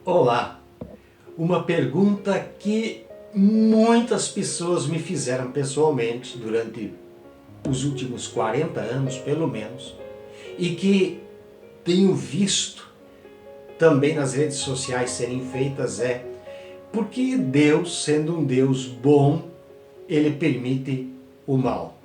Olá! Uma pergunta que muitas pessoas me fizeram pessoalmente durante os últimos 40 anos, pelo menos, e que tenho visto também nas redes sociais serem feitas é: por que Deus, sendo um Deus bom, ele permite o mal?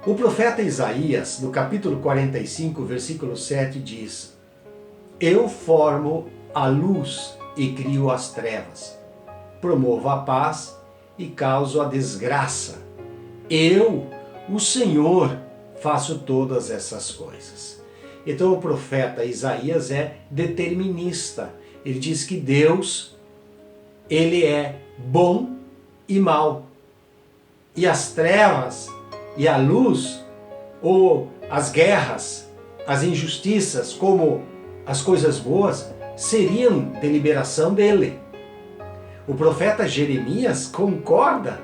O profeta Isaías, no capítulo 45, versículo 7, diz: Eu formo a luz e crio as trevas, promovo a paz e causo a desgraça. Eu, o Senhor, faço todas essas coisas. Então o profeta Isaías é determinista. Ele diz que Deus, ele é bom e mau. E as trevas e a luz, ou as guerras, as injustiças, como as coisas boas, seriam deliberação dele. O profeta Jeremias concorda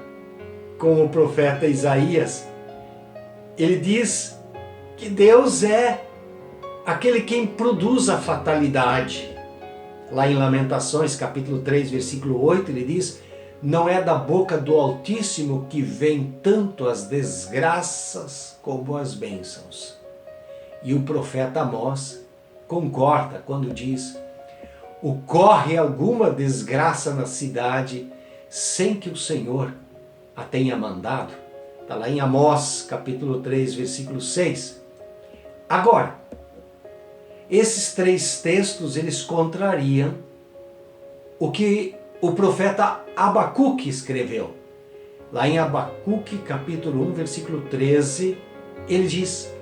com o profeta Isaías. Ele diz que Deus é aquele quem produz a fatalidade. Lá em Lamentações, capítulo 3, versículo 8, ele diz: não é da boca do Altíssimo que vem tanto as desgraças como as bênçãos. E o profeta Amós concorda quando diz: ocorre alguma desgraça na cidade sem que o Senhor a tenha mandado? Está lá em Amós, capítulo 3, versículo 6. Agora, esses três textos, eles contrariam o que o profeta Abacuque escreveu. Lá em Abacuque, capítulo 1, versículo 13, ele diz: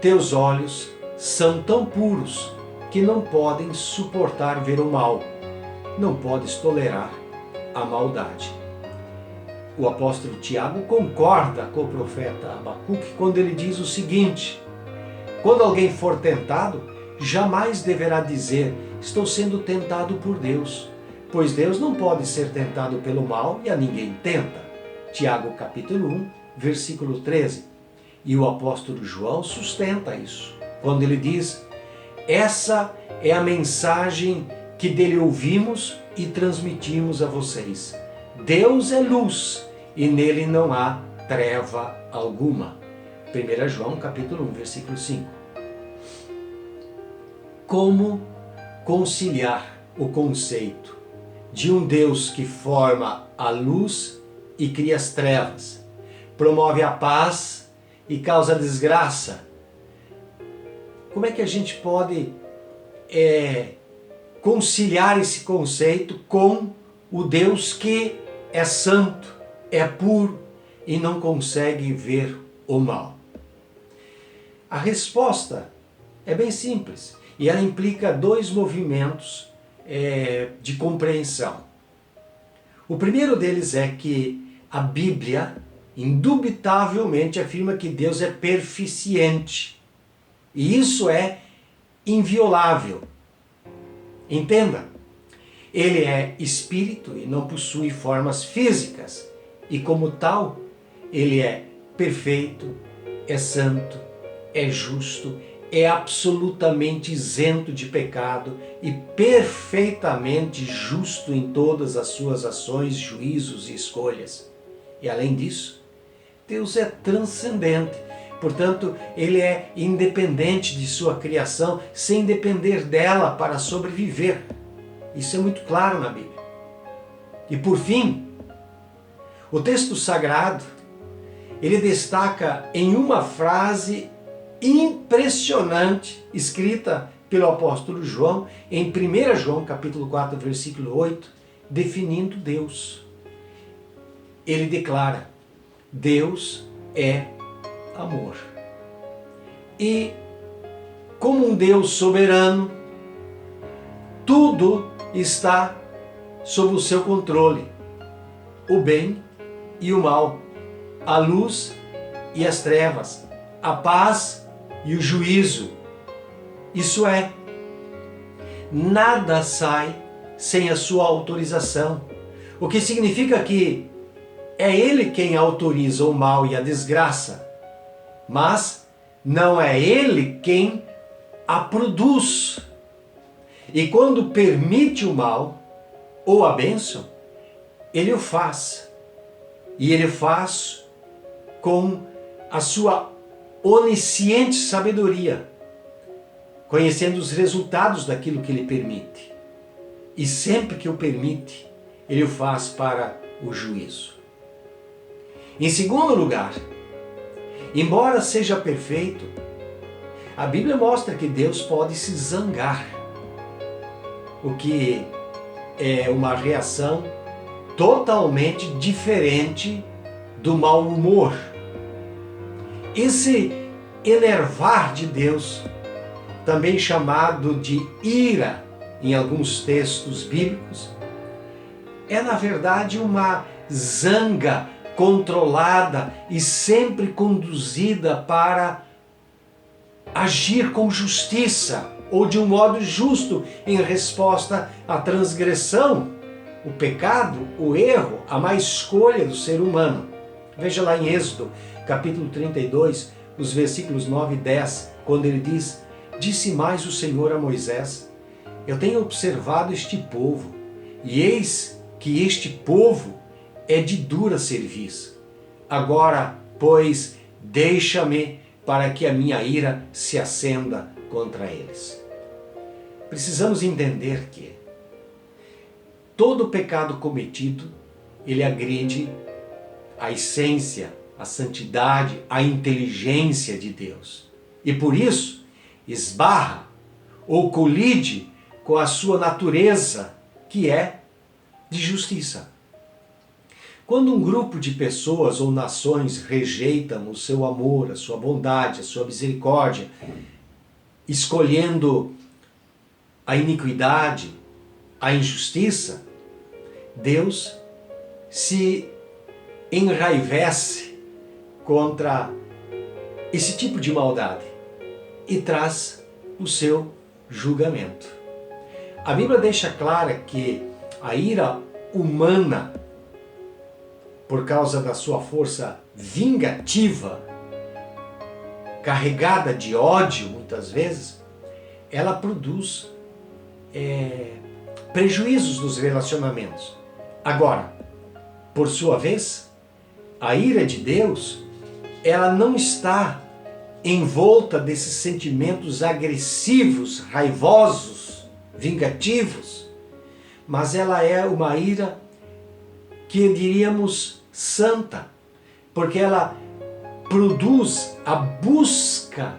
teus olhos são tão puros que não podem suportar ver o mal, não podes tolerar a maldade. O apóstolo Tiago concorda com o profeta Abacuque quando ele diz o seguinte: quando alguém for tentado, jamais deverá dizer, estou sendo tentado por Deus, pois Deus não pode ser tentado pelo mal e a ninguém tenta. Tiago capítulo 1, versículo 13. E o apóstolo João sustenta isso, quando ele diz: essa é a mensagem que dele ouvimos e transmitimos a vocês. Deus é luz e nele não há treva alguma. 1 João capítulo 1, versículo 5. Como conciliar o conceito de um Deus que forma a luz e cria as trevas, promove a paz e causa desgraça? Como é que a gente pode conciliar esse conceito com o Deus que é santo, é puro e não consegue ver o mal? A resposta é bem simples e ela implica dois movimentos de compreensão. O primeiro deles é que a Bíblia indubitavelmente afirma que Deus é perficiente. E isso é inviolável. Entenda, ele é espírito e não possui formas físicas. E como tal, ele é perfeito, é santo, é justo, é absolutamente isento de pecado e perfeitamente justo em todas as suas ações, juízos e escolhas. E além disso, Deus é transcendente. Portanto, ele é independente de sua criação, sem depender dela para sobreviver. Isso é muito claro na Bíblia. E por fim, o texto sagrado, ele destaca em uma frase impressionante, escrita pelo apóstolo João, em 1 João capítulo 4, versículo 8, definindo Deus. Ele declara: Deus é amor. E como um Deus soberano, tudo está sob o seu controle. O bem e o mal, a luz e as trevas, a paz e o juízo. Isso é, nada sai sem a sua autorização. O que significa que é ele quem autoriza o mal e a desgraça, mas não é ele quem a produz. E quando permite o mal ou a bênção, ele o faz. E ele faz com a sua onisciente sabedoria, conhecendo os resultados daquilo que ele permite. E sempre que o permite, ele o faz para o juízo. Em segundo lugar, embora seja perfeito, a Bíblia mostra que Deus pode se zangar, o que é uma reação totalmente diferente do mau humor. Esse enervar de Deus, também chamado de ira em alguns textos bíblicos, é na verdade uma zanga controlada e sempre conduzida para agir com justiça ou de um modo justo em resposta à transgressão, o pecado, o erro, a má escolha do ser humano. Veja lá em Êxodo, capítulo 32, os versículos 9 e 10, quando ele diz: Disse mais o Senhor a Moisés: Eu tenho observado este povo, e eis que este povo é de dura cerviz. Agora, pois, deixa-me para que a minha ira se acenda contra eles. Precisamos entender que todo pecado cometido, ele agride a essência, a santidade, a inteligência de Deus. E por isso, esbarra ou colide com a sua natureza, que é de justiça. Quando um grupo de pessoas ou nações rejeitam o seu amor, a sua bondade, a sua misericórdia, escolhendo a iniquidade, a injustiça, Deus se enraivece contra esse tipo de maldade e traz o seu julgamento. A Bíblia deixa clara que a ira humana, por causa da sua força vingativa, carregada de ódio muitas vezes, ela produz prejuízos nos relacionamentos. Agora, por sua vez, a ira de Deus, ela não está envolta desses sentimentos agressivos, raivosos, vingativos, mas ela é uma ira que diríamos santa, porque ela produz a busca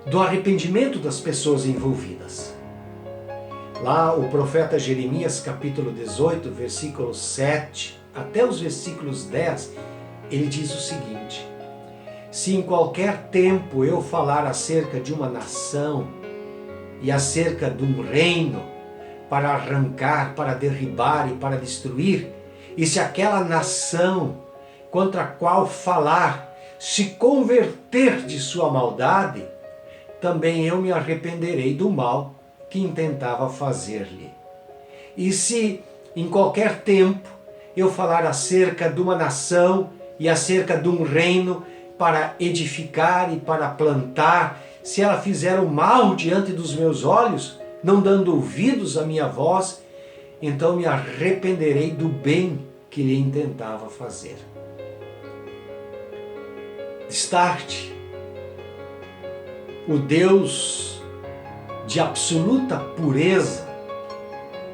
do arrependimento das pessoas envolvidas. Lá o profeta Jeremias, capítulo 18, versículo 7 até os versículos 10, ele diz o seguinte: Se em qualquer tempo eu falar acerca de uma nação e acerca de um reino, para arrancar, para derribar e para destruir, e se aquela nação contra a qual falar se converter de sua maldade, também eu me arrependerei do mal que intentava fazer-lhe. E se em qualquer tempo eu falar acerca de uma nação e acerca de um reino para edificar e para plantar, se ela fizer o mal diante dos meus olhos, não dando ouvidos à minha voz, então me arrependerei do bem que lhe intentava fazer. Destarte, o Deus de absoluta pureza,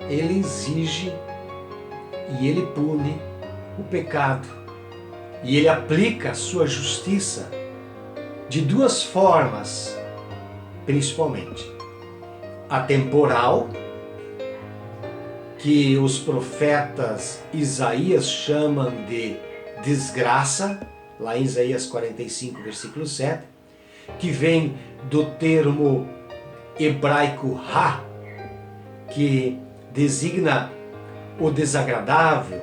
ele exige e ele pune o pecado. E ele aplica a sua justiça de duas formas, principalmente. A temporal, que os profetas Isaías chamam de desgraça, lá em Isaías 45, versículo 7, que vem do termo hebraico ha, que designa o desagradável,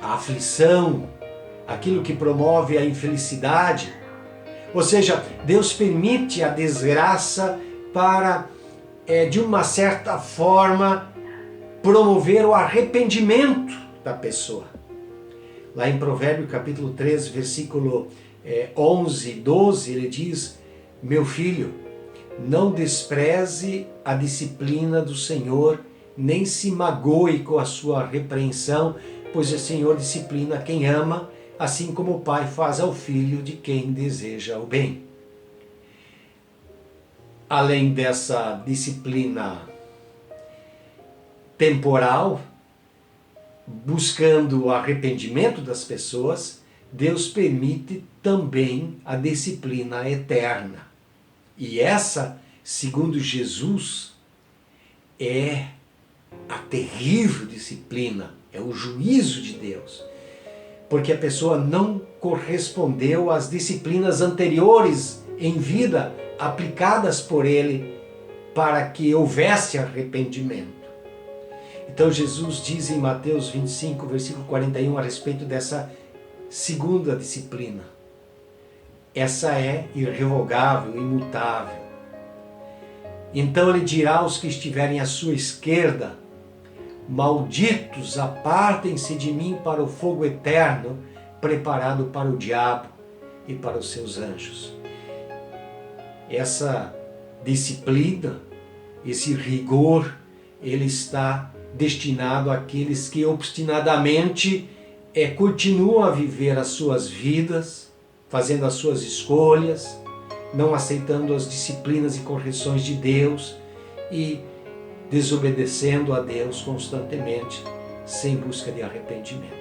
a aflição, aquilo que promove a infelicidade. Ou seja, Deus permite a desgraça para, de uma certa forma, promover o arrependimento da pessoa. Lá em Provérbio capítulo 13, versículo 11 e 12, ele diz: Meu filho, Não despreze a disciplina do Senhor, nem se magoe com a sua repreensão, pois o Senhor disciplina quem ama, assim como o pai faz ao filho de quem deseja o bem. Além dessa disciplina temporal, buscando o arrependimento das pessoas, Deus permite também a disciplina eterna. E essa, segundo Jesus, é a terrível disciplina, é o juízo de Deus. Porque a pessoa não correspondeu às disciplinas anteriores em vida, aplicadas por Ele, para que houvesse arrependimento. Então Jesus diz em Mateus 25, versículo 41, a respeito dessa segunda disciplina. Essa é irrevogável, imutável. Então ele dirá aos que estiverem à sua esquerda: malditos, apartem-se de mim para o fogo eterno, preparado para o diabo e para os seus anjos. Essa disciplina, esse rigor, ele está destinado àqueles que obstinadamente continuam a viver as suas vidas, fazendo as suas escolhas, não aceitando as disciplinas e correções de Deus e desobedecendo a Deus constantemente, sem busca de arrependimento.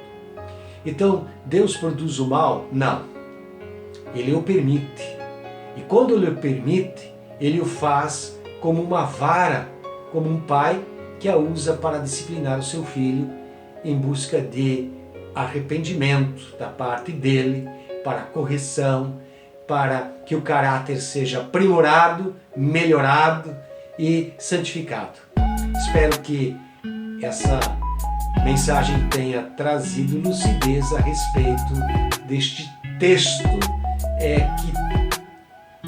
Então, Deus produz o mal? Não. Ele o permite. E quando Ele o permite, Ele o faz como uma vara, como um pai que a usa para disciplinar o seu filho em busca de arrependimento da parte dele, para correção, para que o caráter seja aprimorado, melhorado e santificado. Espero que essa mensagem tenha trazido lucidez a respeito deste texto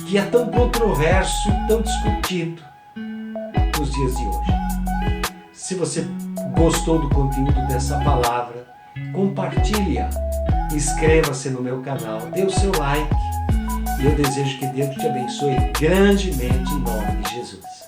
que é tão controverso e tão discutido nos dias de hoje. Se você gostou do conteúdo dessa palavra, compartilhe-a, inscreva-se no meu canal, dê o seu like e eu desejo que Deus te abençoe grandemente em nome de Jesus.